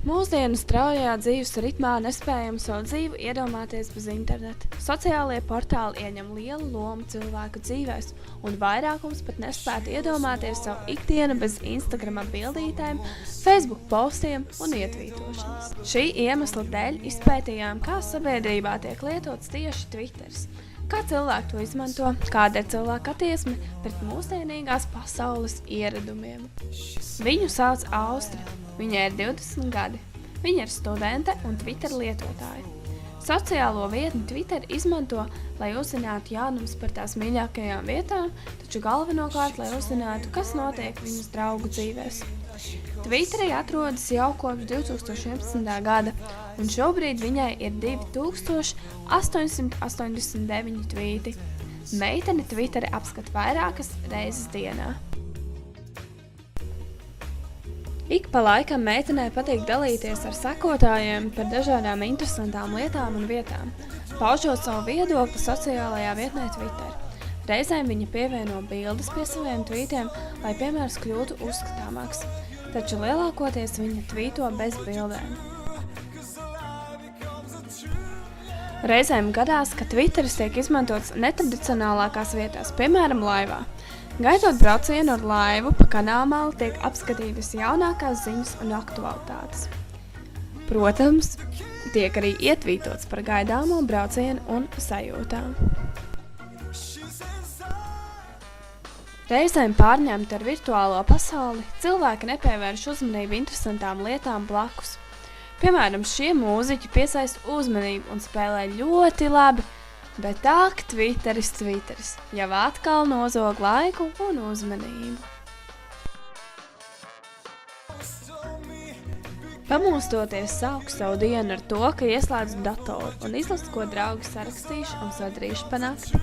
Mūsdienu straujajā dzīves ritmā nespējam savu dzīvi iedomāties bez interneta. Sociālie portāli ieņem lielu lomu cilvēku dzīvēs, un vairākums pat nespētu iedomāties savu ikdienu bez Instagram bildītēm, Facebook postiem un ietvītošanas. Šī iemesla dēļ izpētījām, kā sabiedrībā tiek lietots tieši Twitteris, kā cilvēki to izmanto, kāda ir cilvēka attieksme pret mūsdienīgās pasaules ieradumiem. Viņu sauc Austra. Viņai ir 20 gadi. Viņa ir studente un Twitter lietotāja. Sociālo vietni Twitter izmanto, lai uzzinātu jaunumus par tās mīļākajām vietām, taču galvenokārt, lai uzzinātu, kas notiek viņas draugu dzīvēs. Twitterī atrodas jau kopš 2011. gada, un šobrīd viņai ir 2889 tvīti. Meitene Twitteri apskata vairākas reizes dienā. Ik pa laikam meitenei patīk dalīties ar sekotājiem par dažādām interesantām lietām un vietām, paužot savu viedokli sociālajā vietnē Twitter. Reizēm viņa pievieno bildes pie saviem tvītiem, lai piemērs kļūtu uzskatāmāks, taču lielākoties viņa tvīto bez bildēm. Reizēm gadās, ka Twitteris tiek izmantots netradicionālākās vietās, piemēram, laivā. Gaidot braucienu ar laivu, pa kanālmalu tiek apskatītas jaunākās ziņas un aktualitātes. Protams, tiek arī ietvītots par gaidāmo braucienu un sajūtām. Reizēm pārņemti ar virtuālo pasauli, cilvēki nepievērš uzmanību interesantām lietām blakus. Piemēram, šie mūziķi piesaista uzmanību un spēlē ļoti labi, bet ak, Twitteris jau atkal nozog laiku un uzmanību. Pamostoties sāku savu dienu ar to, ka ieslēdzu datoru un izlasu, ko draugi sarakstīšu un sadarīšu pa nakti.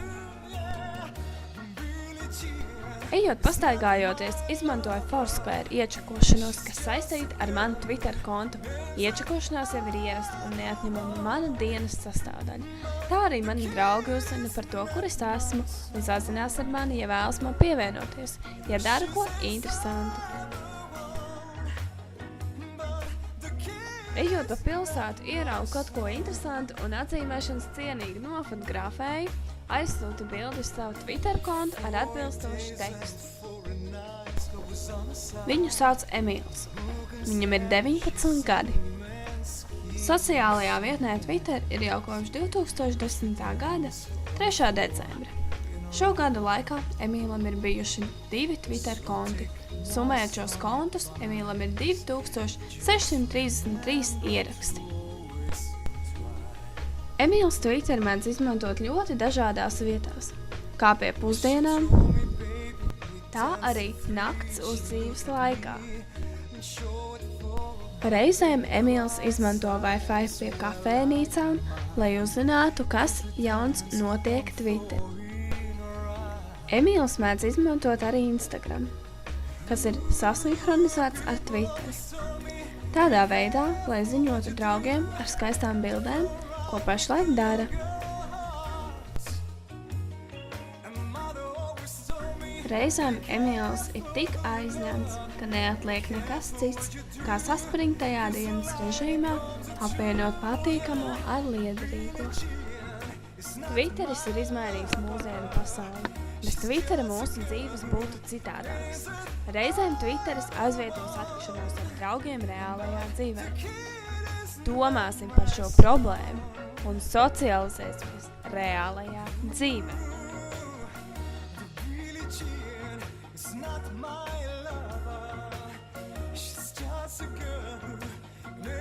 Ejot pastaigājoties, izmantoju Foursquare iečakošanos, kas saistīta ar manu Twitter kontu. Iečakošanās jau ir ierasta un neatņemama mana dienas sastāvdaļa. Tā arī mani draugi uzzina par to, kur es esmu, un sazinās ar mani, ja vēlas man pievienoties, ja dara ko interesantu. Ejot pa pilsētu, ieraugu kaut ko interesantu un atzīmēšanas cienīgi nofotografēju, aizsūtu bildi uz savu Twitter kontu ar atbilstošu tekstu. Viņu sauc Emīls. Viņam ir 19 gadi. Sociālajā vietnē Twitter ir jau kopš 2010. gada 3. decembra. Šo gadu laikā Emīlam ir bijuši 2 Twitter konti. Summējot šos kontus, Emīlam ir 2633 ieraksti. Emīls Twitter mēdz izmantot ļoti dažādās vietās, kā pie pusdienām, tā arī nakts uzdzīves laikā. Reizēm Emīls izmanto Wi-Fi pie kafejnīcām, lai uzzinātu, kas jauns notiek Twitter. Emīls mēdz izmantot arī Instagram, kas ir sasinhronizēts ar Twitter. Tādā veidā, lai ziņotu draugiem ar skaistām bildēm, ko pašlaik dara. Reizēm Emīls ir tik aizņemts, ka neatliek nekas cits, kā saspringt tajā dienas režīmā, apvienot patīkamo ar liederīgo. Twitteris ir izmainījis mūsdienu pasauli. Bez Twittera mūsu dzīves būtu citādākas. Reizēm Twitteris aizvietos attikšanos ar draugiem reālajā dzīvē. Domāsim par šo problēmu un socializēsimies reālajā dzīvē.